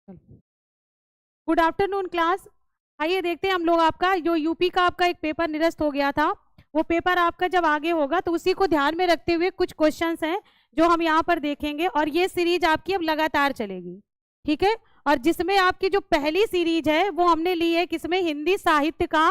Good afternoon class. आइए देखते हैं हम लोग आपका जो यूपी का आपका एक पेपर निरस्त हो गया था, वो पेपर आपका जब आगे होगा तो उसी को ध्यान में रखते हुए कुछ क्वेश्चंस हैं जो हम यहाँ पर देखेंगे और ये सीरीज आपकी अब लगातार चलेगी, ठीक है। और जिसमें आपकी जो पहली सीरीज है वो हमने ली है किसमें, हिंदी साहित्य का,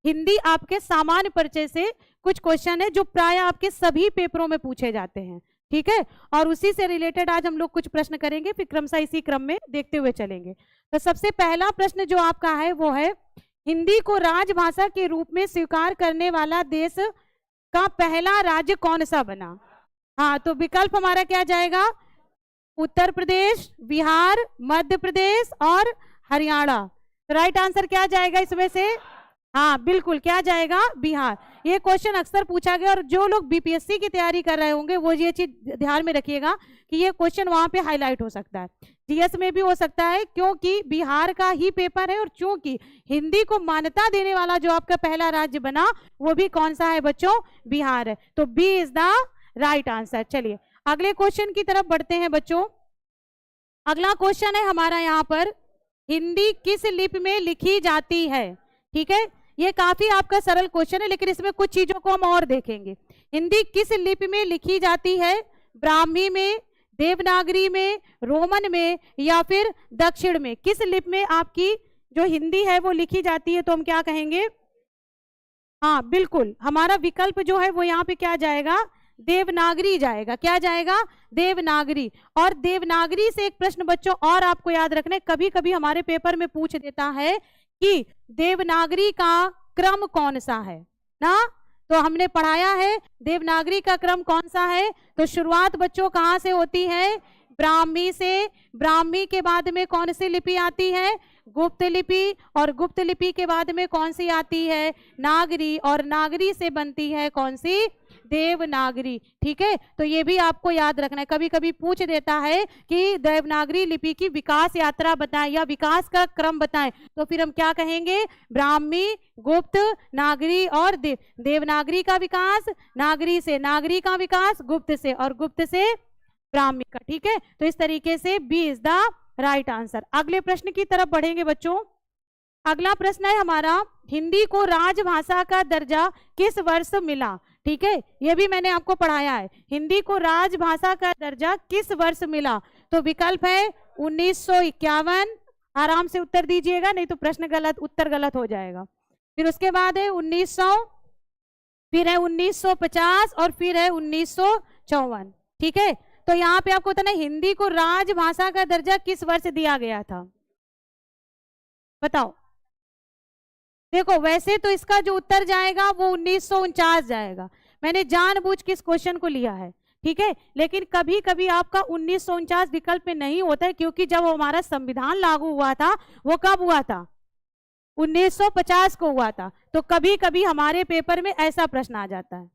हिंदी आपके सामान्य परिचय से कुछ क्वेश्चन है जो प्राय आपके सभी पेपरों में पूछे जाते हैं, ठीक है। और उसी से रिलेटेड आज हम लोग कुछ प्रश्न करेंगे, फिर क्रमशः इसी क्रम में देखते हुए चलेंगे। तो सबसे पहला प्रश्न जो आपका है वो है, हिंदी को राजभाषा के रूप में स्वीकार करने वाला देश का पहला राज्य कौन सा बना। हाँ, तो विकल्प हमारा क्या जाएगा, उत्तर प्रदेश, बिहार, मध्य प्रदेश और हरियाणा। तो राइट आंसर क्या जाएगा इसमें से, हाँ बिल्कुल क्या जाएगा, बिहार। ये क्वेश्चन अक्सर पूछा गया और जो लोग बीपीएससी की तैयारी कर रहे होंगे वो ये चीज ध्यान में रखिएगा कि ये क्वेश्चन वहां पे हाईलाइट हो सकता है, जीएस में भी हो सकता है, क्योंकि बिहार का ही पेपर है और चूंकि हिंदी को मान्यता देने वाला जो आपका पहला राज्य बना वो भी कौन सा है बच्चों, बिहार है। तो B is the right answer. चलिए अगले क्वेश्चन की तरफ बढ़ते हैं बच्चों। अगला क्वेश्चन है हमारा यहाँ पर, हिंदी किस लिपि में लिखी जाती है, ठीक है। ये काफी आपका सरल क्वेश्चन है लेकिन इसमें कुछ चीजों को हम और देखेंगे। हिंदी किस लिपि में लिखी जाती है, ब्राह्मी में, देवनागरी में, रोमन में या फिर दक्षिण में, किस लिपि में आपकी जो हिंदी है वो लिखी जाती है। तो हम क्या कहेंगे, हाँ बिल्कुल हमारा विकल्प जो है वो यहाँ पे क्या जाएगा, देवनागरी जाएगा। क्या जाएगा, देवनागरी। और देवनागरी से एक प्रश्न बच्चों और आपको याद रखना है, कभी कभी हमारे पेपर में पूछ देता है कि देवनागरी का क्रम कौन सा है ना। तो हमने पढ़ाया है देवनागरी का क्रम कौन सा है, तो शुरुआत बच्चों कहाँ से होती है, ब्राह्मी से। ब्राह्मी के बाद में कौन सी लिपि आती है, गुप्त लिपि, और गुप्त लिपि के बाद में कौन सी आती है, नागरी, और नागरी से बनती है कौन सी, देवनागरी, ठीक है। तो ये भी आपको याद रखना है, कभी कभी पूछ देता है कि देवनागरी लिपि की विकास यात्रा बताएं या विकास का क्रम बताएं, तो फिर हम क्या कहेंगे, ब्राह्मी, गुप्त, नागरी और देवनागरी का विकास, नागरी से नागरी का विकास, गुप्त से, और गुप्त से ब्राह्मी का, ठीक है। तो इस तरीके से B is the right answer. अगले प्रश्न की तरफ बढ़ेंगे बच्चों। अगला प्रश्न है हमारा, हिंदी को राजभाषा का दर्जा किस वर्ष मिला, ठीक है। ये भी मैंने आपको पढ़ाया है, हिंदी को राजभाषा का दर्जा किस वर्ष मिला। तो विकल्प है 1951, आराम से उत्तर दीजिएगा नहीं तो प्रश्न गलत, उत्तर गलत हो जाएगा। फिर उसके बाद है 1900, फिर है 1950 और फिर है 1954, ठीक है। तो यहाँ पे आपको बताना हिंदी को राजभाषा का दर्जा किस वर्ष दिया गया था, बताओ। देखो वैसे तो इसका जो उत्तर जाएगा वो 1949 जाएगा, मैंने जानबूझ के इस क्वेश्चन को लिया है, ठीक है। लेकिन कभी कभी आपका 1949 विकल्प में नहीं होता है, क्योंकि जब हमारा संविधान लागू हुआ था वो कब हुआ था, 1950 को हुआ था। तो कभी कभी हमारे पेपर में ऐसा प्रश्न आ जाता है।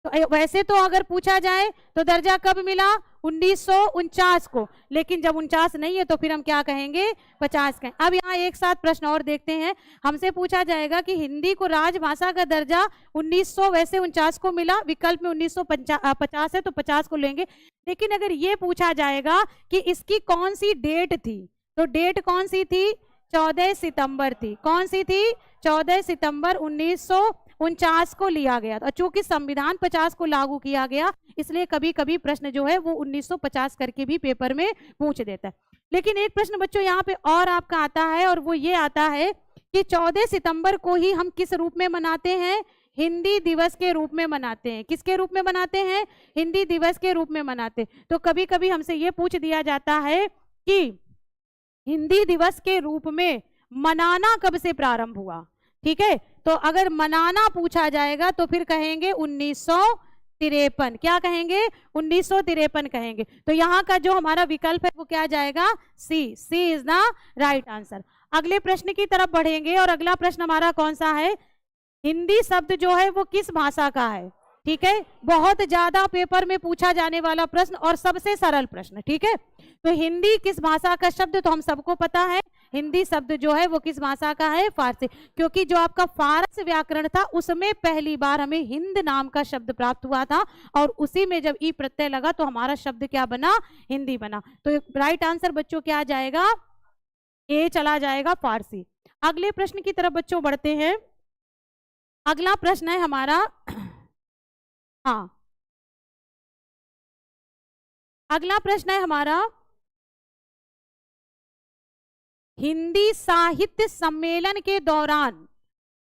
तो वैसे तो अगर पूछा जाए तो दर्जा कब मिला, 1949 को, लेकिन जब 49 नहीं है तो फिर हम क्या कहेंगे, 50 कहें। अब यहाँ एक साथ प्रश्न और देखते हैं, हमसे पूछा जाएगा कि हिंदी को राजभाषा का दर्जा 1900 वैसे 49 को मिला, विकल्प में 1950 है तो 50 को लेंगे। लेकिन अगर ये पूछा जाएगा कि इसकी कौन सी डेट थी, तो डेट कौन सी थी, 14 सितंबर थी। कौन सी थी, 14 सितंबर 1949 को लिया गया था। चूंकि संविधान 50 को लागू किया गया इसलिए कभी कभी प्रश्न जो है वो 1950 करके भी पेपर में पूछ देता है। लेकिन एक प्रश्न बच्चों यहाँ पे और आपका आता है और वो ये आता है कि 14 सितंबर को ही हम किस रूप में मनाते हैं, हिंदी दिवस के रूप में मनाते हैं। किसके रूप में मनाते हैं, हिंदी दिवस के रूप में मनाते हैं। तो कभी कभी हमसे ये पूछ दिया जाता है कि हिंदी दिवस के रूप में मनाना कब से प्रारंभ हुआ, ठीक है। तो अगर मनाना पूछा जाएगा तो फिर कहेंगे 1953। क्या कहेंगे, 1953 कहेंगे। तो यहाँ का जो हमारा विकल्प है वो क्या जाएगा, सी, सी इज द राइट आंसर। अगले प्रश्न की तरफ बढ़ेंगे और अगला प्रश्न हमारा कौन सा है, हिंदी शब्द जो है वो किस भाषा का है, ठीक है। बहुत ज्यादा पेपर में पूछा जाने वाला प्रश्न और सबसे सरल प्रश्न, ठीक है। तो हिंदी किस भाषा का शब्द, तो हम सबको पता है हिंदी शब्द जो है वो किस भाषा का है, फारसी। क्योंकि जो आपका फारस व्याकरण था उसमें पहली बार हमें हिंद नाम का शब्द प्राप्त हुआ था और उसी में जब ई प्रत्यय लगा तो हमारा शब्द क्या बना, हिंदी बना। तो राइट आंसर बच्चों क्या आ जाएगा, ए चला जाएगा फारसी। अगले प्रश्न की तरफ बच्चों बढ़ते हैं। अगला प्रश्न है हमारा हाँ, अगला प्रश्न है हमारा, हिंदी साहित्य सम्मेलन के दौरान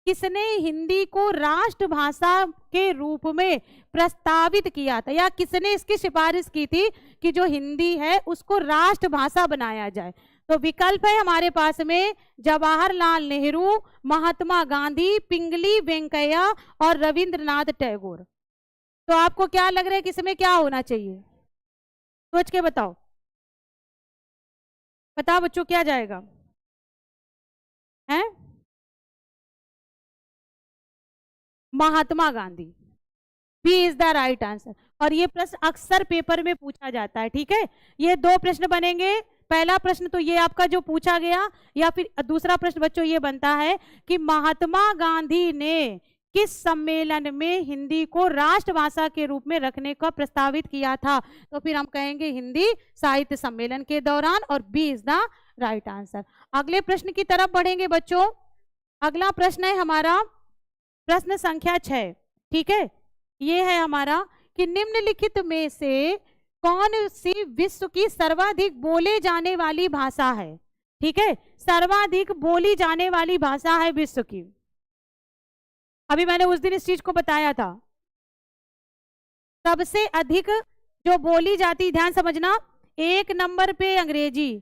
किसने हिंदी को राष्ट्रभाषा के रूप में प्रस्तावित किया था, या किसने इसकी सिफारिश की थी कि जो हिंदी है उसको राष्ट्रभाषा बनाया जाए? तो विकल्प है हमारे पास में जवाहरलाल नेहरू, महात्मा गांधी, पिंगली वेंकैया और रविंद्रनाथ टैगोर। तो आपको क्या लग रहा है किसमें क्या होना चाहिए? सोच के बताओ, बताओ बच्चों क्या जाएगा? हैं? Mahatma Gandhi, B is the right answer. और ये प्रश्न अक्सर पेपर में पूछा जाता है, ठीक है। ये दो प्रश्न बनेंगे। पहला प्रश्न तो ये आपका जो पूछा गया, या फिर दूसरा प्रश्न बच्चों ये बनता है कि महात्मा गांधी ने किस सम्मेलन में हिंदी को राष्ट्रभाषा के रूप में रखने का प्रस्तावित किया था? तो फिर हम कहेंगे हिंदी साहित्य सम्मेलन के दौरान, और B is the right answer. अगले प्रश्न की तरफ बढ़ेंगे बच्चों। अगला प्रश्न है हमारा प्रश्न संख्या 6, ठीक है। ये है हमारा कि निम्नलिखित में से कौन सी विश्व की सर्वाधिक बोले जाने वाली भाषा है? ठीक है, सर्वाधिक बोली जाने वाली भाषा है विश्व की। अभी मैंने उस दिन इस चीज को बताया था। सबसे अधिक जो बोली जाती, ध्यान समझना, 1 नंबर पे अंग्रेजी,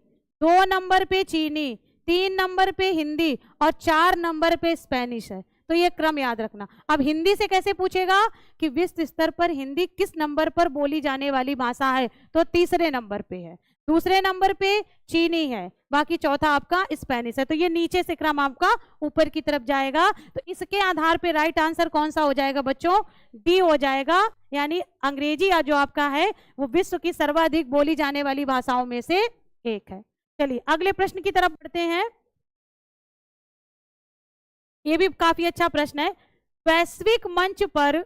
2 नंबर पे चीनी, 3 नंबर पे हिंदी और 4 नंबर पे स्पेनिश है। तो ये क्रम याद रखना। अब हिंदी से कैसे पूछेगा कि विश्व स्तर पर हिंदी किस नंबर पर बोली जाने वाली भाषा है? तो तीसरे नंबर पे है, दूसरे नंबर पे चीनी है, बाकी चौथा आपका स्पेनिश है। तो ये नीचे से क्रम आपका ऊपर की तरफ जाएगा। तो इसके आधार पे राइट आंसर कौन सा हो जाएगा बच्चों? डी हो जाएगा, यानी अंग्रेजी जो आपका है वो विश्व की सर्वाधिक बोली जाने वाली भाषाओं में से एक है। चलिए अगले प्रश्न की तरफ बढ़ते हैं। ये भी काफी अच्छा प्रश्न है। वैश्विक मंच पर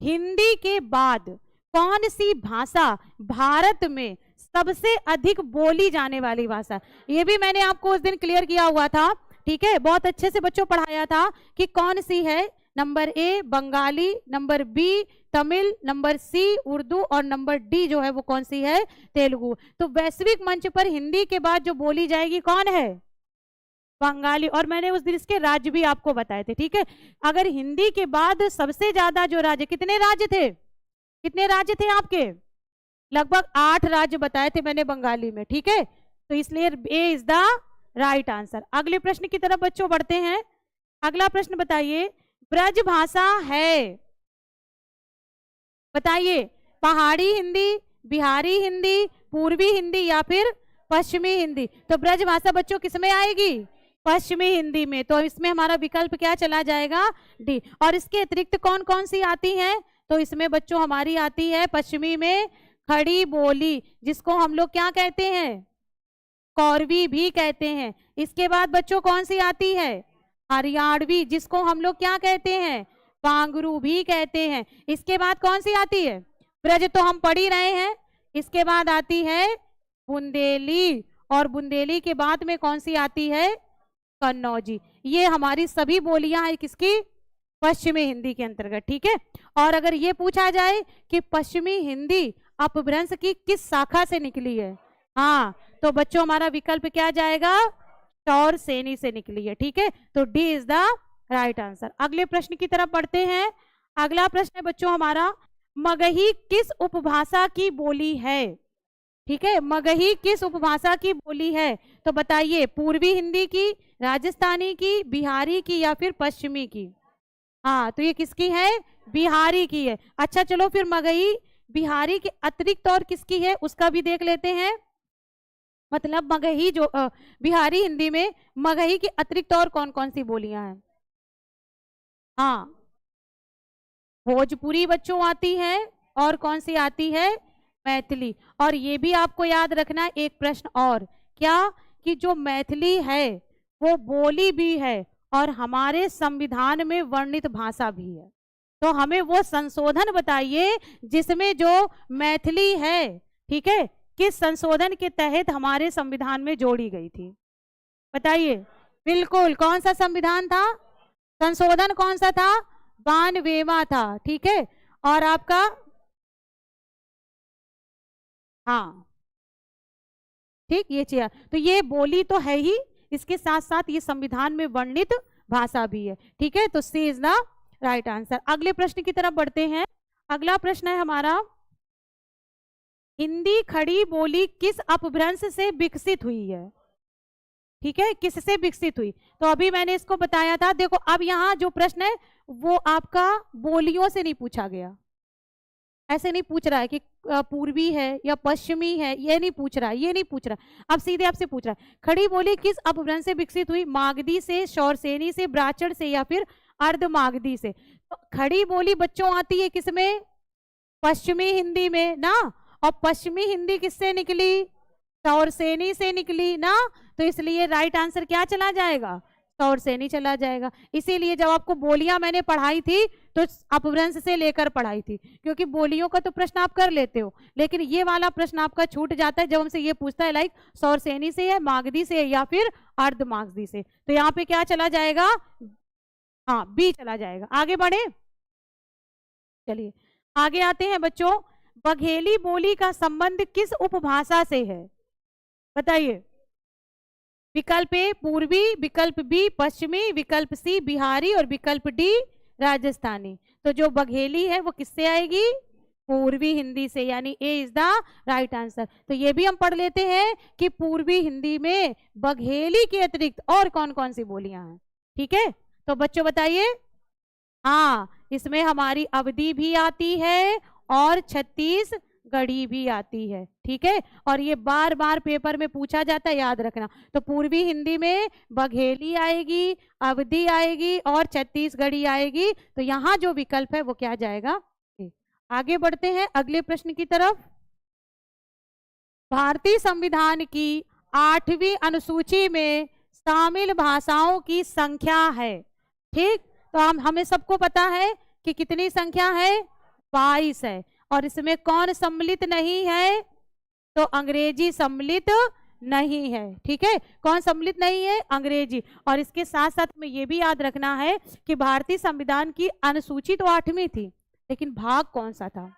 हिंदी के बाद कौन सी भाषा भारत में सबसे अधिक बोली जाने वाली भाषा? ये भी मैंने आपको उस दिन क्लियर किया हुआ था, ठीक है। बहुत अच्छे से बच्चों पढ़ाया था कि कौन सी है। Number A Bengali, number B Tamil, number C Urdu और नंबर डी जो है वो कौन सी है? तेलुगु। तो वैश्विक मंच पर हिंदी के बाद जो बोली जाएगी कौन है? बंगाली। और मैंने उस दिन इसके राज्य भी आपको बताए थे, ठीक है। अगर हिंदी के बाद सबसे ज्यादा जो राज्य, कितने राज्य थे? कितने राज्य थे आपके? लगभग 8 राज्य बताए थे मैंने बंगाली में, ठीक है। तो इसलिए ए इज द राइट आंसर। अगले प्रश्न की तरफ बच्चों बढ़ते हैं। अगला प्रश्न बताइए, ब्रज भाषा है, बताइए, पहाड़ी हिंदी, बिहारी हिंदी, पूर्वी हिंदी या फिर पश्चिमी हिंदी? तो ब्रज भाषा बच्चों किसमें आएगी? पश्चिमी हिंदी में। तो इसमें हमारा विकल्प क्या चला जाएगा? डी। और इसके अतिरिक्त कौन कौन सी आती हैं? तो इसमें बच्चों हमारी आती है पश्चिमी में खड़ी बोली, जिसको हम लोग क्या कहते हैं? कौरवी भी कहते हैं। इसके बाद बच्चों कौन सी आती है? हरियाणवी, जिसको हम लोग क्या कहते हैं? पांगरू भी कहते हैं। इसके बाद कौन सी आती है? ब्रज तो हम पढ़ ही रहे हैं। इसके बाद आती है बुंदेली, और बुंदेली के बाद में कौन सी आती है? कन्नौजी। ये हमारी सभी बोलियां हैं किसकी? पश्चिमी हिंदी के अंतर्गत, ठीक है। और अगर ये पूछा जाए कि पश्चिमी हिंदी अपभ्रंश की किस शाखा से निकली है, हाँ, तो बच्चों हमारा विकल्प क्या जाएगा? टौर सेनी से निकली है, ठीक है। तो D is the right answer. अगले प्रश्न की तरफ बढ़ते हैं। अगला प्रश्न है बच्चों हमारा, मगही किस उपभाषा की बोली है? ठीक है, मगही किस उपभाषा की बोली है? तो बताइए, पूर्वी हिंदी की, राजस्थानी की, बिहारी की या फिर पश्चिमी की? हाँ, तो ये किसकी है? बिहारी की है। अच्छा चलो फिर मगही बिहारी के अतिरिक्त और किसकी है उसका भी देख लेते हैं। मतलब मगही जो बिहारी हिंदी में मगही के अतिरिक्त और कौन कौन सी बोलियां हैं? हाँ, भोजपुरी बच्चों आती है, और कौन सी आती है? मैथिली। और ये भी आपको याद रखना एक प्रश्न और, क्या कि जो मैथिली है वो बोली भी है और हमारे संविधान में वर्णित भाषा भी है। तो हमें वो संशोधन बताइए जिसमें जो मैथिली है, ठीक है, किस संशोधन के तहत हमारे संविधान में जोड़ी गई थी? बताइए। बिल्कुल, कौन सा संविधान था? संशोधन कौन सा था? 92वां था। ठीक है, और आपका, हाँ ठीक, ये चीज, तो ये बोली तो है ही, इसके साथ साथ ये संविधान में वर्णित भाषा भी है। ठीक है, तो सी इज द राइट आंसर। अगले प्रश्न की तरफ बढ़ते हैं। अगला प्रश्न है हमारा, हिंदी खड़ी बोली किस अपभ्रंश से विकसित हुई है? ठीक है, किससे विकसित हुई? तो अभी मैंने इसको बताया था। देखो, अब यहाँ जो प्रश्न है वो आपका बोलियों से नहीं पूछा गया, ऐसे नहीं पूछ रहा है कि पूर्वी है या पश्चिमी है, ये नहीं पूछ रहा है, ये नहीं पूछ रहा है। अब सीधे आपसे पूछ रहा है, खड़ी बोली किस अपभ्रंश से विकसित हुई? मागधी से, शौरसेनी से, ब्राह्मण से, या फिर अर्ध मागधी से? तो खड़ी बोली बच्चों आती है किसमें? पश्चिमी हिंदी में ना। और पश्चिमी हिंदी किससे निकली? शौरसेनी से निकली ना। तो इसलिए राइट आंसर क्या चला जाएगा? शौरसेनी चला जाएगा। इसीलिए जब आपको बोलियां मैंने पढ़ाई थी तो अपभ्रंश से लेकर पढ़ाई थी, क्योंकि बोलियों का तो प्रश्न आप कर लेते हो, लेकिन ये वाला प्रश्न आपका छूट जाता है जब हमसे ये पूछता है लाइक शौरसेनी से है, मागधी से है, या फिर अर्ध मागधी से। तो यहाँ पे क्या चला जाएगा? हाँ, बी चला जाएगा। आगे बढ़े, चलिए आगे आते हैं बच्चों। बघेली बोली का संबंध किस उपभाषा से है? बताइए। विकल्प ए पूर्वी, विकल्प बी पश्चिमी, विकल्प सी बिहारी, और विकल्प डी राजस्थानी। तो जो बघेली है वो किससे आएगी? पूर्वी हिंदी से, यानी ए इज द राइट आंसर। तो ये भी हम पढ़ लेते हैं कि पूर्वी हिंदी में बघेली के अतिरिक्त और कौन कौन सी बोलियां हैं। ठीक है, तो बच्चों बताइए। हाँ, इसमें हमारी अवधी भी आती है और छत्तीसगढ़ी भी आती है। ठीक है, और ये बार बार पेपर में पूछा जाता है, याद रखना। तो पूर्वी हिंदी में बघेली आएगी, अवधी आएगी और छत्तीसगढ़ी आएगी। तो यहाँ जो विकल्प है वो क्या जाएगा? आगे बढ़ते हैं अगले प्रश्न की तरफ। भारतीय संविधान की 8वीं अनुसूची में शामिल भाषाओं की संख्या है। ठीक, तो हमें सबको पता है कि कितनी संख्या है? 22 है। और इसमें कौन सम्मिलित नहीं है? तो अंग्रेजी सम्मिलित नहीं है। ठीक है, कौन सम्मिलित नहीं है? अंग्रेजी। और इसके साथ साथ में ये भी याद रखना है कि भारतीय संविधान की अनुसूची तो 8वीं थी, लेकिन भाग कौन सा था?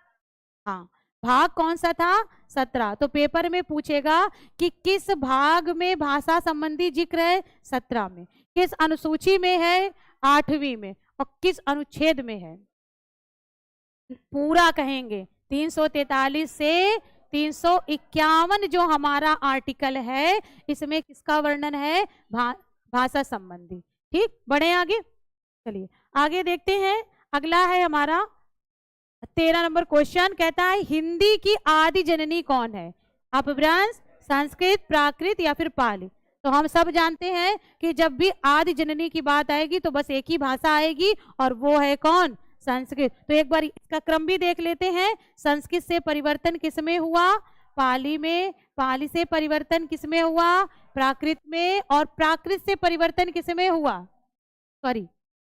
हाँ, भाग कौन सा था? 17। तो पेपर में पूछेगा कि किस भाग में भाषा संबंधी जिक्र है? 17 में। किस अनुसूची में है? 8वीं में। और किस अनुच्छेद में है? पूरा कहेंगे 343 से 351 जो हमारा आर्टिकल है, इसमें किसका वर्णन है? भाषा संबंधी। ठीक, बढ़े आगे, चलिए आगे देखते हैं। अगला है हमारा 13 नंबर क्वेश्चन। कहता है हिंदी की आदि जननी कौन है? अपभ्रंश, संस्कृत, प्राकृत, या फिर पाली? तो हम सब जानते हैं कि जब भी आदि जननी की बात आएगी तो बस एक ही भाषा आएगी, और वो है कौन? संस्कृत। तो एक बार इसका क्रम भी देख लेते हैं। संस्कृत से परिवर्तन किसमें हुआ? पाली में। पाली से परिवर्तन किसमें हुआ? प्राकृत में। और प्राकृत से परिवर्तन किसमें हुआ? सॉरी,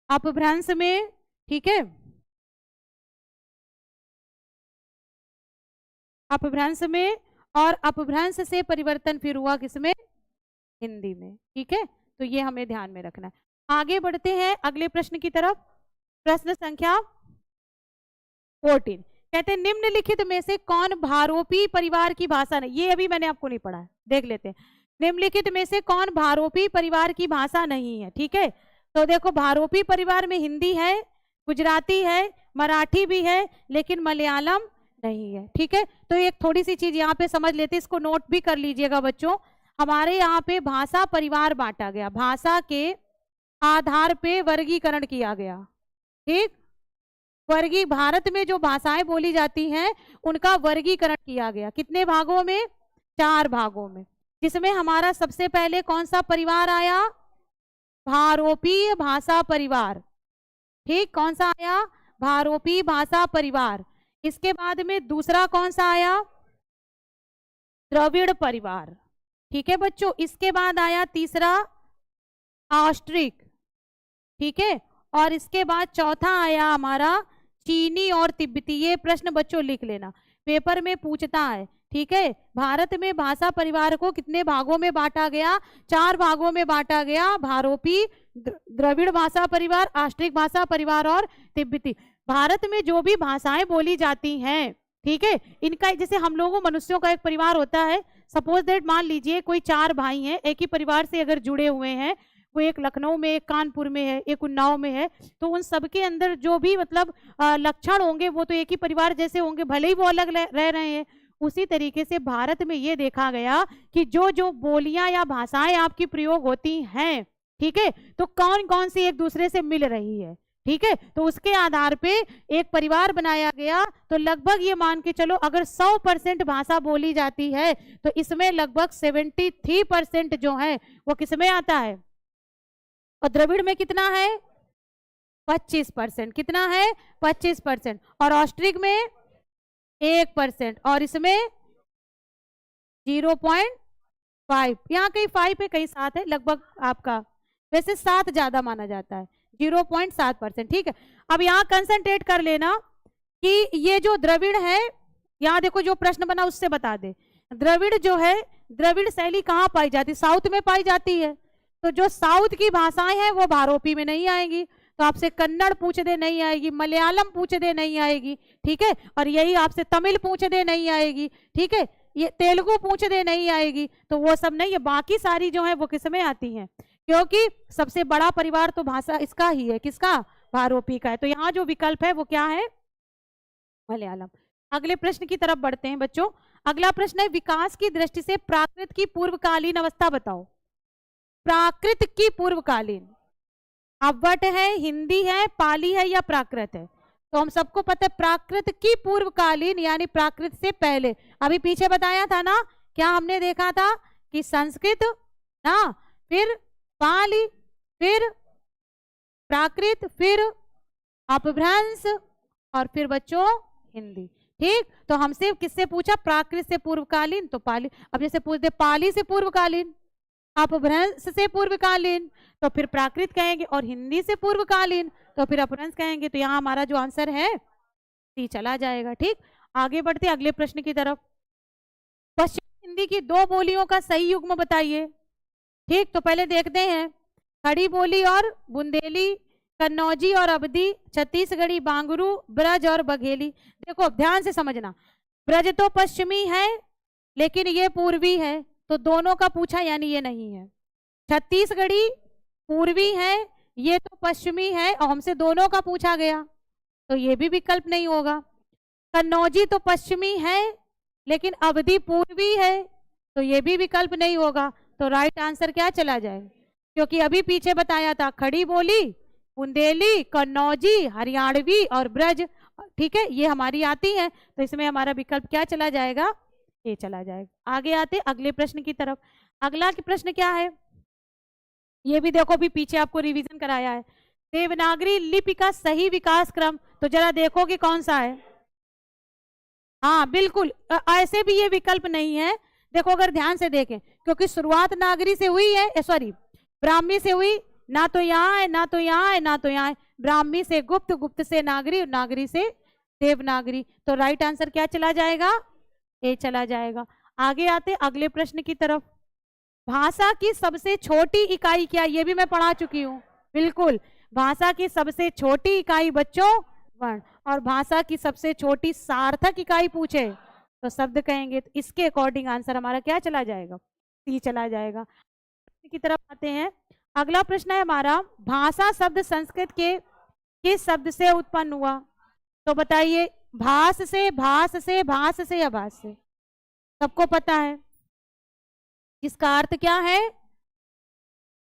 अपभ्रंश में। ठीक है, अपभ्रंश में। और अपभ्रंश से परिवर्तन फिर हुआ किसमें? हिंदी में। ठीक है, तो ये हमें ध्यान में रखना है। आगे बढ़ते हैं अगले प्रश्न की तरफ। प्रश्न संख्या 14 कहते हैं निम्नलिखित में से कौन भारोपी परिवार की भाषा नहीं? ये अभी मैंने आपको नहीं पढ़ा है, देख लेते हैं। निम्नलिखित में से कौन भारोपी परिवार की भाषा नहीं है? ठीक है, तो देखो भारोपी परिवार में हिंदी है, गुजराती है, मराठी भी है, लेकिन मलयालम नहीं है। ठीक है, तो एक थोड़ी सी चीज यहाँ पे समझ लेते, इसको नोट भी कर लीजिएगा बच्चों। हमारे यहाँ पे भाषा परिवार बांटा गया, भाषा के आधार पे वर्गीकरण किया गया। ठीक, वर्गी भारत में जो भाषाएं बोली जाती हैं उनका वर्गीकरण किया गया। कितने भागों में? 4 भागों में। जिसमें हमारा सबसे पहले कौन सा परिवार आया? भारोपीय भाषा परिवार। ठीक, कौन सा आया? भारोपीय भाषा परिवार। इसके बाद में दूसरा कौन सा आया? द्रविड़ परिवार। ठीक है बच्चों, इसके बाद आया तीसरा ऑस्ट्रिक। ठीक है, और इसके बाद चौथा आया हमारा चीनी और तिब्बती। ये प्रश्न बच्चों लिख लेना, पेपर में पूछता है। ठीक है। भारत में भाषा परिवार को कितने भागों में बांटा गया? 4 भागों में बांटा गया। भारोपी, द्रविड़ भाषा परिवार, आष्ट्रिक भाषा परिवार और तिब्बती। भारत में जो भी भाषाएं बोली जाती हैं, ठीक है, इनका जैसे हम लोगों मनुष्यों का एक परिवार होता है, सपोज दैट मान लीजिए कोई 4 भाई हैं, एक ही परिवार से अगर जुड़े हुए हैं, वो एक लखनऊ में, एक कानपुर में है, एक उन्नाव में है, तो उन सबके अंदर जो भी मतलब लक्षण होंगे वो तो एक ही परिवार जैसे होंगे, भले ही वो अलग रह रहे हैं। उसी तरीके से भारत में ये देखा गया कि जो जो बोलियां या भाषाएं आपकी प्रयोग होती हैं, ठीक है, तो कौन कौन सी एक दूसरे से मिल रही है, ठीक है, तो उसके आधार पे एक परिवार बनाया गया। तो लगभग ये मान के चलो अगर 100% भाषा बोली जाती है तो इसमें लगभग 73% जो है वो किसमें आता है? और द्रविड़ में कितना है? 25%। कितना है? 25%। और ऑस्ट्रिक में 1%। और इसमें 0.5, यहाँ कहीं 5 है कहीं 7 है, लगभग आपका वैसे 7 ज्यादा माना जाता है, 0.7%। ठीक है, अब यहाँ कंसंट्रेट कर लेना कि ये जो द्रविड़ है, यहाँ देखो जो प्रश्न बना उससे बता दे। द्रविड़ जो है, द्रविड़ शैली कहाँ पाई जाती है? साउथ में पाई जाती है। तो जो साउथ की भाषाएं हैं वो भारोपी में नहीं आएंगी, तो आपसे कन्नड़ पूछ दे नहीं आएगी, मलयालम पूछ दे नहीं आएगी, ठीक है, और यही आपसे तमिल पूछ दे नहीं आएगी, ठीक है, ये तेलुगु पूछ दे नहीं आएगी, तो वो सब नहीं है। बाकी सारी जो है वो किसमें आती हैं? क्योंकि सबसे बड़ा परिवार तो भाषा इसका ही है, किसका? भारोपी का है। तो यहाँ जो विकल्प है वो क्या है? मलयालम। अगले प्रश्न की तरफ बढ़ते हैं बच्चों। अगला प्रश्न है, विकास की दृष्टि से प्राकृत की पूर्वकालीन अवस्था बताओ। प्राकृत की पूर्वकालीन, अवट है, हिंदी है, पाली है या प्राकृत है? तो हम सबको पता है प्राकृत की पूर्वकालीन यानी प्राकृत से पहले। अभी पीछे बताया था ना, क्या हमने देखा था कि संस्कृत ना, फिर पाली, फिर प्राकृत, फिर अपभ्रंश और फिर बच्चों हिंदी। ठीक, तो हमसे किससे पूछा? प्राकृत से पूर्वकालीन, तो पाली। अब जैसे पूछते पाली से पूर्वकालीन, अपभ्रंश से पूर्वकालीन, तो फिर प्राकृत कहेंगे, और हिंदी से पूर्वकालीन तो फिर अपभ्रंश कहेंगे। तो यहाँ हमारा जो आंसर है सी चला जाएगा। ठीक, आगे बढ़ते अगले प्रश्न की तरफ। पश्चिम हिंदी की 2 बोलियों का सही युग्म बताइए। ठीक, तो पहले देखते हैं, खड़ी बोली और बुंदेली, कन्नौजी और अवधी, छत्तीसगढ़ी, बांगरू, ब्रज और बघेली। देखो ध्यान से समझना, ब्रज तो पश्चिमी है लेकिन ये पूर्वी है, तो दोनों का पूछा यानी ये नहीं है। छत्तीसगढ़ी पूर्वी है, ये तो पश्चिमी है, और हमसे दोनों का पूछा गया, तो ये भी विकल्प नहीं होगा। कन्नौजी तो पश्चिमी है लेकिन अवधी पूर्वी है, तो ये भी विकल्प नहीं होगा। तो राइट आंसर क्या चला जाएगा? क्योंकि अभी पीछे बताया था खड़ी बोली, बुंदेली, कन्नौजी, हरियाणवी और ब्रज, ठीक है, ये हमारी आती है, तो इसमें हमारा विकल्प क्या चला जाएगा? ये चला जाएगा। आगे आते अगले प्रश्न की तरफ। अगला प्रश्न क्या है? ये भी देखो, भी पीछे आपको रिवीजन कराया है। देवनागरी लिपि का सही विकास क्रम, तो जरा देखो कि कौन सा है। हाँ बिल्कुल, ऐसे भी ये विकल्प नहीं है। देखो अगर ध्यान से देखें, क्योंकि शुरुआत नागरी से हुई है, सॉरी ब्राह्मी से हुई, ना तो यहाँ है, ना तो यहाँ है, ना तो यहाँ है। ब्राह्मी से गुप्त, गुप्त से नागरी और नागरी से देवनागरी, तो राइट आंसर क्या चला जाएगा? ए चला जाएगा। आगे आते अगले प्रश्न की तरफ। भाषा की सबसे छोटी इकाई क्या? ये भी मैं पढ़ा चुकी हूँ। बिल्कुल, भाषा की सबसे छोटी इकाई बच्चों वर्ण, और भाषा की सबसे छोटी सार्थक इकाई पूछे तो शब्द कहेंगे, तो इसके अकॉर्डिंग आंसर हमारा क्या चला जाएगा? सी चला जाएगा। की तरफ आते हैं। अगला प्रश्न है हमारा, भाषा शब्द संस्कृत के किस शब्द से उत्पन्न हुआ? तो बताइए, भास से, भास से, भास से या भास से? सबको पता है इसका अर्थ क्या है?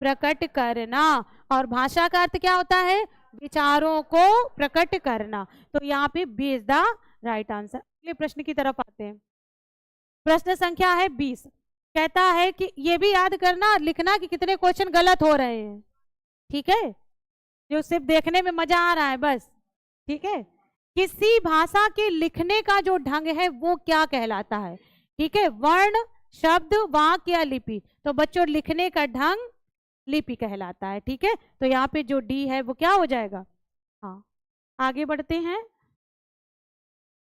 प्रकट करना। और भाषा का अर्थ क्या होता है? विचारों को प्रकट करना। तो यहाँ पे B is the right answer. अगले प्रश्न की तरफ आते हैं। प्रश्न संख्या है 20। कहता है कि ये भी याद करना, लिखना कि कितने क्वेश्चन गलत हो रहे हैं, ठीक है, जो सिर्फ देखने में मजा आ रहा है बस, ठीक है। किसी भाषा के लिखने का जो ढंग है वो क्या कहलाता है? ठीक है, वर्ण, शब्द, वाक्य या लिपि? तो बच्चों लिखने का ढंग लिपि कहलाता है, ठीक है। तो यहाँ पे जो डी है वो क्या हो जाएगा? हाँ, आगे बढ़ते हैं।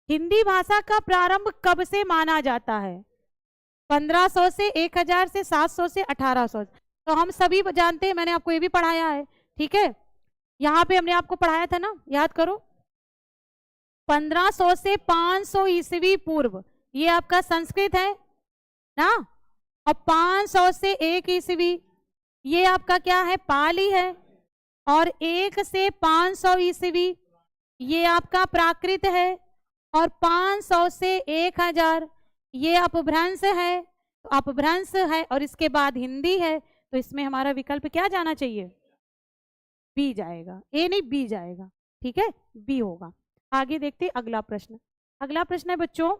हिंदी भाषा का प्रारंभ कब से माना जाता है? 1500 से, 1000 से, 700 से, 1800? तो हम सभी जानते हैं, मैंने आपको ये भी पढ़ाया है, ठीक है। यहाँ पे हमने आपको पढ़ाया था ना, याद करो। 1500 से 500 ईस्वी पूर्व, ये आपका संस्कृत है ना, और 500 से 1 ईस्वी ये आपका क्या है? पाली है। और 1 से 500 ईस्वी ये आपका प्राकृत है। और 500 से 1000 ये अपभ्रंश है, तो अपभ्रंश है। और इसके बाद हिंदी है, तो इसमें हमारा विकल्प क्या जाना चाहिए? बी जाएगा, ए नहीं बी जाएगा, ठीक है, बी होगा। आगे देखते अगला प्रश्न। अगला प्रश्न है बच्चों,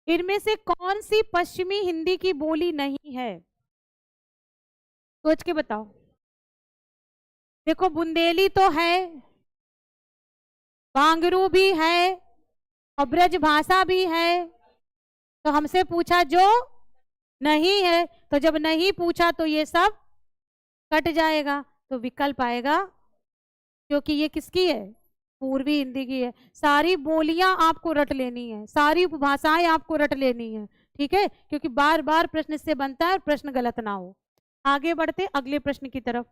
इनमें से कौन सी पश्चिमी हिंदी की बोली नहीं है? सोच के बताओ। देखो, बुंदेली तो है, बांगरू भी है, और ब्रज भाषा भी है। तो हमसे पूछा जो नहीं है, तो जब नहीं पूछा तो ये सब कट जाएगा, तो विकल्प आएगा, क्योंकि ये किसकी है? पूर्वी हिंदी की है। सारी बोलियां आपको रट लेनी है, सारी उपभाषाएं आपको रट लेनी है, ठीक है, क्योंकि बार बार प्रश्न इससे बनता है और प्रश्न गलत ना हो। आगे बढ़ते अगले प्रश्न की तरफ।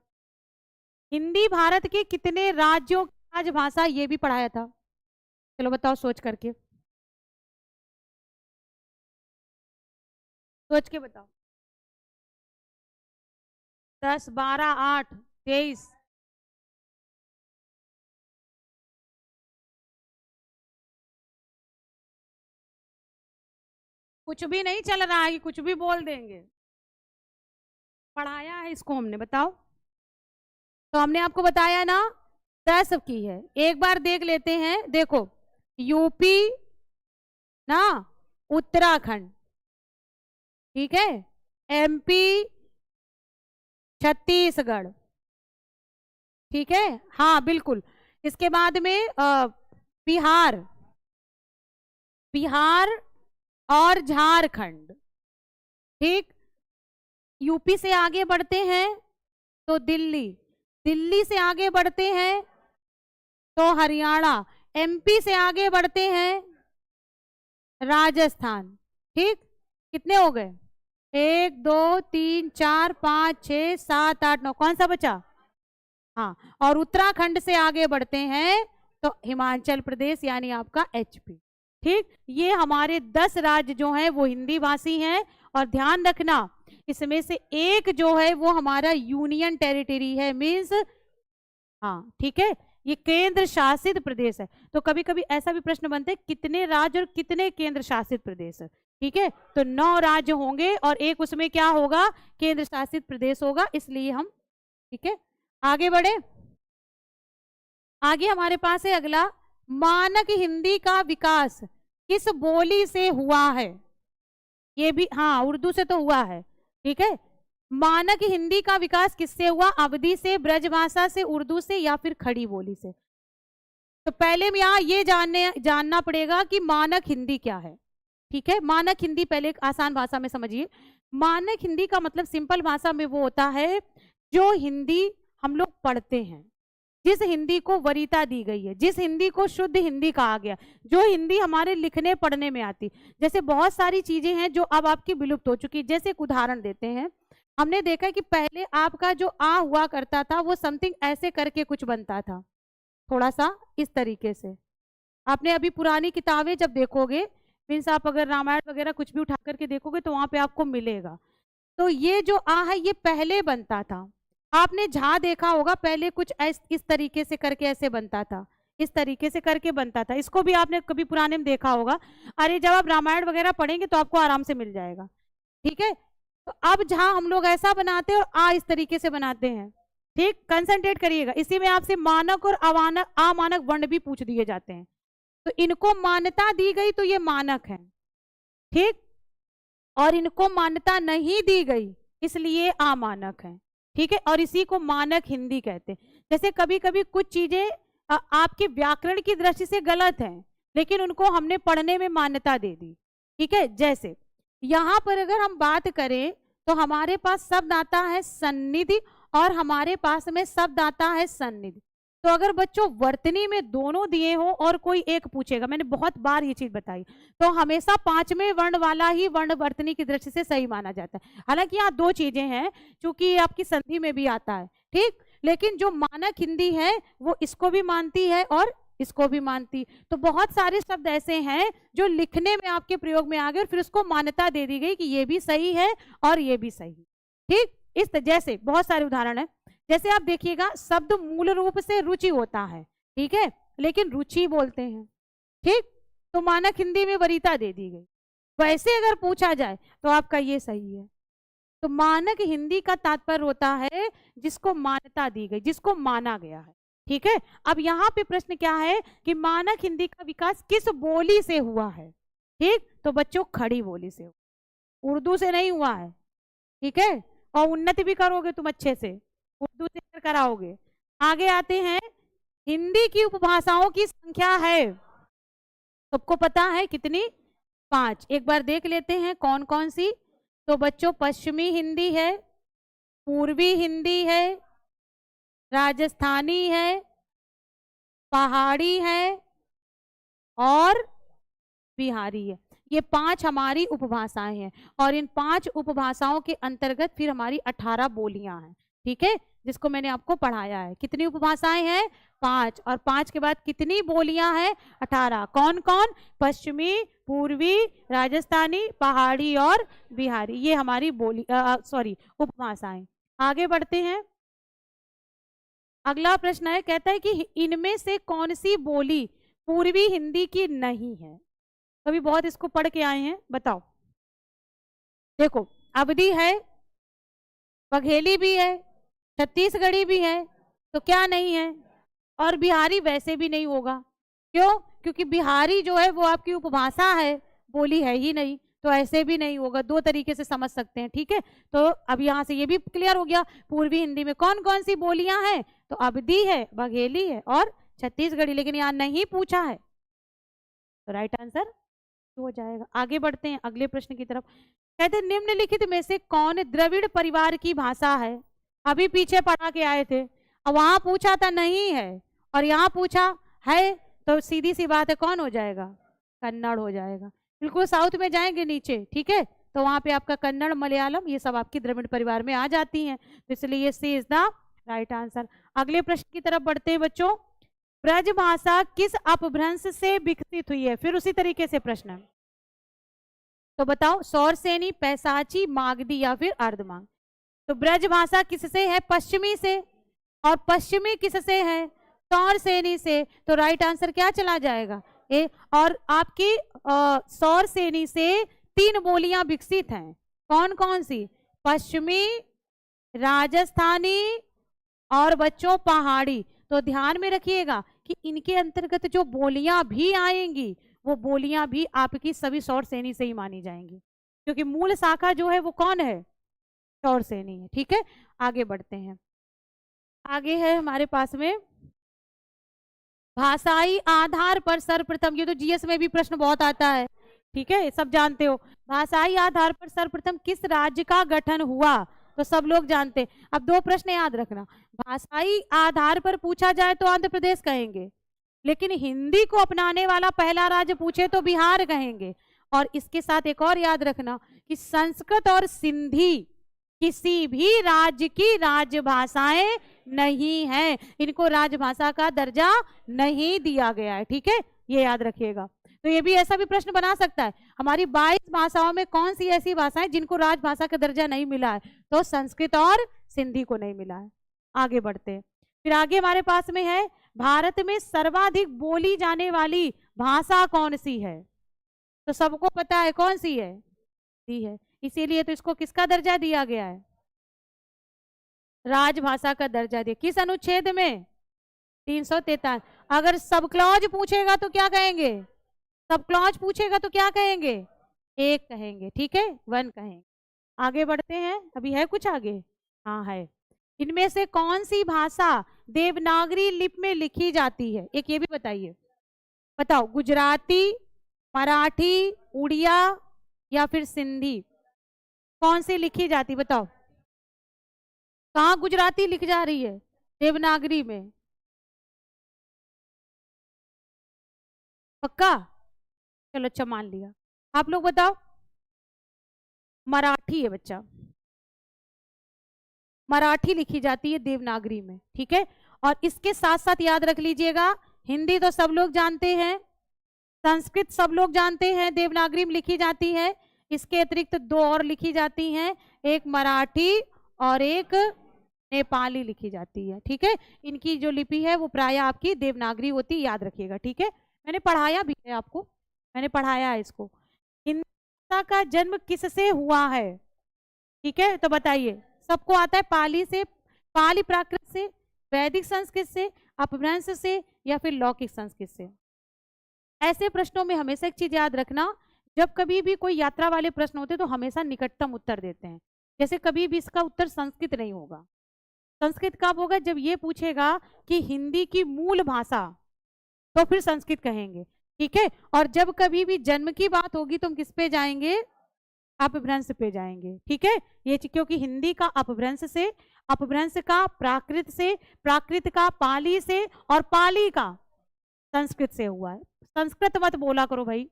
हिंदी भारत के कितने राज्यों की राजभाषा? ये भी पढ़ाया था, चलो बताओ सोच करके, सोच के बताओ। 10, 12, 8, 23? कुछ भी नहीं चल रहा है कि कुछ भी बोल देंगे, पढ़ाया है इसको हमने, बताओ। तो हमने आपको बताया ना 10 की है, एक बार देख लेते हैं। देखो, यूपी ना, उत्तराखंड, ठीक है, एमपी, छत्तीसगढ़, ठीक है, हाँ बिल्कुल। इसके बाद में बिहार, बिहार और झारखंड, ठीक। यूपी से आगे बढ़ते हैं तो दिल्ली, दिल्ली से आगे बढ़ते हैं तो हरियाणा, एमपी से आगे बढ़ते हैं राजस्थान, ठीक। कितने हो गए? 1, 2, 3, 4, 5, 6, 7, 8, 9, कौन सा बचा? हाँ, और उत्तराखंड से आगे बढ़ते हैं तो हिमाचल प्रदेश, यानी आपका एचपी, ठीक। ये हमारे 10 राज्य जो हैं वो हिंदी भाषी हैं। और ध्यान रखना, इसमें से एक जो है वो हमारा यूनियन टेरिटरी है, मीन्स, हाँ ठीक है, ये केंद्र शासित प्रदेश है। तो कभी कभी ऐसा भी प्रश्न बनते हैं कितने राज्य और कितने केंद्र शासित प्रदेश, ठीक है। तो 9 राज्य होंगे और एक उसमें क्या होगा? केंद्र शासित प्रदेश होगा, इसलिए हम, ठीक है। आगे बढ़े, आगे हमारे पास है अगला, मानक हिंदी का विकास किस बोली से हुआ है? ये भी, हाँ उर्दू से तो हुआ है, ठीक है। मानक हिंदी का विकास किससे हुआ? अवधी से, ब्रजभाषा से, उर्दू से, या फिर खड़ी बोली से? तो पहले में यहाँ ये जानना पड़ेगा कि मानक हिंदी क्या है, ठीक है। मानक हिंदी पहले एक आसान भाषा में समझिए। मानक हिंदी का मतलब सिंपल भाषा में वो होता है जो हिंदी हम लोग पढ़ते हैं, जिस हिंदी को वरीयता दी गई है, जिस हिंदी को शुद्ध हिंदी कहा गया, जो हिंदी हमारे लिखने पढ़ने में आती। जैसे बहुत सारी चीजें हैं जो अब आपकी विलुप्त हो चुकी। जैसे एक उदाहरण देते हैं, हमने देखा कि पहले आपका जो आ हुआ करता था वो समथिंग ऐसे करके कुछ बनता था, थोड़ा सा इस तरीके से। आपने अभी पुरानी किताबें जब देखोगे, मीन्स आप अगर रामायण वगैरह कुछ भी उठा करके देखोगे तो वहां पे आपको मिलेगा। तो ये जो आ है ये पहले बनता था। आपने झा देखा होगा, पहले कुछ इस तरीके से करके ऐसे बनता था, इस तरीके से करके बनता था। इसको भी आपने कभी पुराने में देखा होगा। अरे जब आप रामायण वगैरह पढ़ेंगे तो आपको आराम से मिल जाएगा, ठीक है। तो अब झा हम लोग ऐसा बनाते हैं और आ इस तरीके से बनाते हैं, ठीक। कंसंट्रेट करिएगा, इसी में आपसे मानक और अमानक, अमानक वर्ण भी पूछ दिए जाते हैं। तो इनको मान्यता दी गई तो ये मानक है, ठीक, और इनको मान्यता नहीं दी गई इसलिए अमानक है, ठीक है। और इसी को मानक हिंदी कहते हैं। जैसे कभी कभी कुछ चीजें आपके व्याकरण की दृष्टि से गलत हैं, लेकिन उनको हमने पढ़ने में मान्यता दे दी, ठीक है। जैसे यहां पर अगर हम बात करें तो हमारे पास शब्द आता है सन्निधि और हमारे पास में शब्द आता है सन्निधि। तो अगर बच्चों वर्तनी में दोनों दिए हो और कोई एक पूछेगा, मैंने बहुत बार ये चीज बताई, तो हमेशा पांचवें वर्ण वाला ही वर्ण वर्तनी की दृष्टि से सही माना जाता है। हालांकि यहाँ दो चीजें हैं, क्योंकि आपकी संधि में भी आता है, ठीक, लेकिन जो मानक हिंदी है वो इसको भी मानती है और इसको भी मानती। तो बहुत सारे शब्द ऐसे हैं जो लिखने में आपके प्रयोग में आ गए और फिर उसको मान्यता दे दी गई कि ये भी सही है और ये भी सही, ठीक। जैसे बहुत सारे उदाहरण है, जैसे आप देखिएगा, शब्द मूल रूप से रुचि होता है, ठीक है, लेकिन रुचि बोलते हैं, ठीक, तो मानक हिंदी में वरीयता दे दी गई। वैसे अगर पूछा जाए तो आपका ये सही है। तो मानक हिंदी का तात्पर्य होता है जिसको मान्यता दी गई, जिसको माना गया है, ठीक है। अब यहाँ पे प्रश्न क्या है कि मानक हिंदी का विकास किस बोली से हुआ है, ठीक, तो बच्चों खड़ी बोली से, उर्दू से नहीं हुआ है, ठीक है। और उन्नति भी करोगे तुम अच्छे से, उर्दू से अगर कराओगे। आगे आते हैं, हिंदी की उपभाषाओं की संख्या है, सबको पता है कितनी, 5। एक बार देख लेते हैं कौन कौन सी। तो बच्चों पश्चिमी हिंदी है, पूर्वी हिंदी है, राजस्थानी है, पहाड़ी है और बिहारी है। ये 5 हमारी उपभाषाएं हैं और इन 5 उपभाषाओं के अंतर्गत फिर हमारी 18 बोलियां हैं, ठीक है, जिसको मैंने आपको पढ़ाया है। कितनी उपभाषाएं हैं, 5, और 5 के बाद कितनी बोलियां हैं, 18। कौन कौन, पश्चिमी, पूर्वी, राजस्थानी, पहाड़ी और बिहारी, ये हमारी बोली उपभाषाएं। आगे बढ़ते हैं, अगला प्रश्न है, कहता है कि इनमें से कौन सी बोली पूर्वी हिंदी की नहीं है। कभी बहुत इसको पढ़ के आए हैं, बताओ। देखो, अवधी है, बघेली भी है, छत्तीसगढ़ी भी है, तो क्या नहीं है, और बिहारी वैसे भी नहीं होगा। क्यों, क्योंकि बिहारी जो है वो आपकी उपभाषा है, बोली है ही नहीं, तो ऐसे भी नहीं होगा। दो तरीके से समझ सकते हैं, ठीक है। तो अब यहाँ से ये भी क्लियर हो गया, पूर्वी हिंदी में कौन कौन सी बोलियां हैं, तो अवधी है, बघेली है और छत्तीसगढ़ी, लेकिन यहाँ नहीं पूछा है, तो राइट आंसर हो जाएगा। आगे बढ़ते हैं अगले प्रश्न की तरफ। कहते हैं निम्नलिखित में से कौन द्रविड़ परिवार की भाषा है। अभी पीछे पढ़ा के आए थे, अब वहां पूछा था नहीं है और यहाँ पूछा है, तो सीधी सी बात है कौन हो जाएगा, कन्नड़ हो जाएगा। बिल्कुल साउथ में जाएंगे नीचे, ठीक है, तो वहां पे आपका कन्नड़, मलयालम, ये सब आपकी द्रविड़ परिवार में आ जाती हैं, तो इसलिए सी इज द राइट आंसर। अगले प्रश्न की तरफ बढ़ते हैं बच्चों। ब्रज भाषा किस अपभ्रंश से विकसित हुई है, फिर उसी तरीके से प्रश्न है, तो बताओ, सौरसेनी, पैसाची, मागधी या फिर अर्धमांग। तो ब्रज भाषा किससे है, पश्चिमी से, और पश्चिमी किससे है, सौरसेनी से, तो राइट आंसर क्या चला जाएगा, ए। और आपकी सौरसेनी से 3 बोलियां विकसित हैं, कौन कौन सी, पश्चिमी, राजस्थानी और बच्चों पहाड़ी। तो ध्यान में रखिएगा कि इनके अंतर्गत जो बोलियां भी आएंगी वो बोलियां भी आपकी सभी सौरसेनी से ही मानी जाएंगी, क्योंकि मूल शाखा जो है वो कौन है, सौरसेनी है, ठीक है। आगे बढ़ते हैं, आगे है हमारे पास में भाषाई आधार पर सर्वप्रथम, ये तो जीएस में भी प्रश्न बहुत आता है, ठीक है, सब जानते हो। भाषाई आधार पर सर्वप्रथम किस राज्य का गठन हुआ, तो सब लोग जानते। अब 2 प्रश्न याद रखना, भाषाई आधार पर पूछा जाए तो आंध्र प्रदेश कहेंगे, लेकिन हिंदी को अपनाने वाला पहला राज्य पूछे तो बिहार कहेंगे। और इसके साथ एक और याद रखना कि संस्कृत और सिंधी किसी भी राज्य की राजभाषाएं नहीं है, इनको राजभाषा का दर्जा नहीं दिया गया है, ठीक है, ये याद रखिएगा। तो ये भी ऐसा भी प्रश्न बना सकता है, हमारी 22 भाषाओं में कौन सी ऐसी भाषाएं जिनको राजभाषा का दर्जा नहीं मिला है, तो संस्कृत और सिंधी को नहीं मिला है। आगे बढ़ते हैं, फिर आगे हमारे पास में है भारत में सर्वाधिक बोली जाने वाली भाषा कौन सी है, तो सबको पता है कौन सी है, दी है, इसीलिए तो इसको किसका दर्जा दिया गया है, राजभाषा का दर्जा दिया। किस अनुच्छेद में, 343। अगर सब क्लॉज पूछेगा तो क्या कहेंगे, सब क्लॉज पूछेगा तो क्या कहेंगे, 1 कहेंगे, ठीक है, 1 कहेंगे। आगे बढ़ते हैं, अभी है कुछ आगे, हाँ है। इनमें से कौन सी भाषा देवनागरी लिपि में लिखी जाती है, एक ये भी बताइए, बताओ, गुजराती, मराठी, उड़िया या फिर सिंधी, कौन सी लिखी जाती, बताओ। कहाँ गुजराती लिख जा रही है, देवनागरी में, पक्का? चलो अच्छा मान लिया। आप लोग बताओ। मराठी है बच्चा, मराठी लिखी जाती है देवनागरी में, ठीक है। और इसके साथ साथ याद रख लीजिएगा, हिंदी तो सब लोग जानते हैं, संस्कृत सब लोग जानते हैं देवनागरी में लिखी जाती है। इसके अतिरिक्त दो और लिखी जाती हैं, एक मराठी और एक नेपाली लिखी जाती है, ठीक है। इनकी जो लिपि है वो प्राय आपकी देवनागरी होती है, याद रखिएगा, ठीक है। मैंने पढ़ाया भी है आपको, मैंने पढ़ाया है इसको। हिंदी भाषा का जन्म किससे हुआ है, ठीक है, तो बताइए। सबको आता है, पाली से, पाली प्राकृत से, वैदिक संस्कृत से, अपभ्रंश से, या फिर लौकिक संस्कृत से। ऐसे प्रश्नों में हमेशा एक चीज याद रखना, जब कभी भी कोई यात्रा वाले प्रश्न होते तो हमेशा निकटतम उत्तर देते हैं। जैसे कभी भी इसका उत्तर संस्कृत नहीं होगा। संस्कृत कब होगा? जब ये पूछेगा कि हिंदी की मूल भाषा, तो फिर संस्कृत कहेंगे, ठीक है। और जब कभी भी जन्म की बात होगी तो हम किस पे जाएंगे? अपभ्रंश पे जाएंगे, ठीक है। ये क्योंकि हिंदी का अपभ्रंश से, अपभ्रंश का प्राकृत से, प्राकृत का पाली से, और पाली का संस्कृत से हुआ है। संस्कृत मत बोला करो भाई,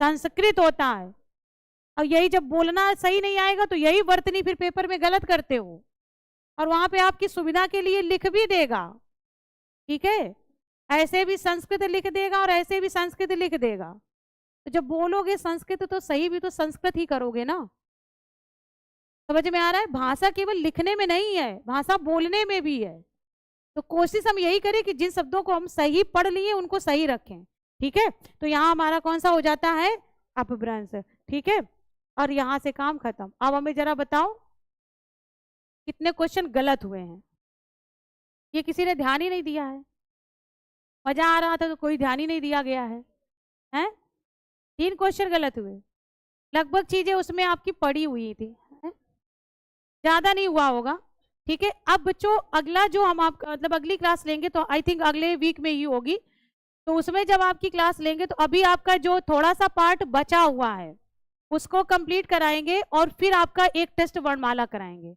संस्कृत होता है। और यही जब बोलना सही नहीं आएगा तो यही वर्तनी फिर पेपर में गलत करते हो, और वहां पे आपकी सुविधा के लिए लिख भी देगा, ठीक है। ऐसे भी संस्कृत लिख देगा और ऐसे भी संस्कृत लिख देगा। तो जब बोलोगे संस्कृत तो सही भी तो संस्कृत ही करोगे ना। समझ में आ रहा है? भाषा केवल लिखने में नहीं है, भाषा बोलने में भी है। तो कोशिश हम यही करें कि जिन शब्दों को हम सही पढ़ लिए उनको सही रखें, ठीक है। तो यहाँ हमारा कौन सा हो जाता है? अपभ्रंश, ठीक है। और यहाँ से काम खत्म। अब हमें जरा बताओ कितने क्वेश्चन गलत हुए हैं। ये किसी ने ध्यान ही नहीं दिया है, मजा आ रहा था तो कोई ध्यान ही नहीं दिया गया है, हैं? 3 क्वेश्चन गलत हुए, लगभग चीजें उसमें आपकी पड़ी हुई थी, ज्यादा नहीं हुआ होगा, ठीक है। अब बच्चों अगला जो हम आप मतलब अगली क्लास लेंगे तो आई थिंक अगले वीक में ही होगी, तो उसमें जब आपकी क्लास लेंगे तो अभी आपका जो थोड़ा सा पार्ट बचा हुआ है उसको कंप्लीट कराएंगे, और फिर आपका एक टेस्ट वर्णमाला कराएंगे।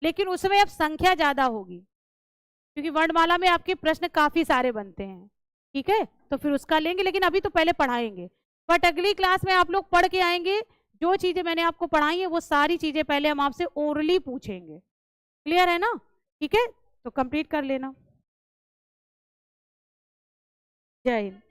लेकिन उसमें अब संख्या ज्यादा होगी, क्योंकि वर्णमाला में आपके प्रश्न काफी सारे बनते हैं, ठीक है। तो फिर उसका लेंगे, लेकिन अभी तो पहले पढ़ाएंगे। बट अगली क्लास में आप लोग पढ़ के आएंगे, जो चीजें मैंने आपको पढ़ाई है वो सारी चीजें पहले हम आपसे ओरली पूछेंगे। क्लियर है ना? ठीक है, तो कंप्लीट कर लेना। जय हिंद।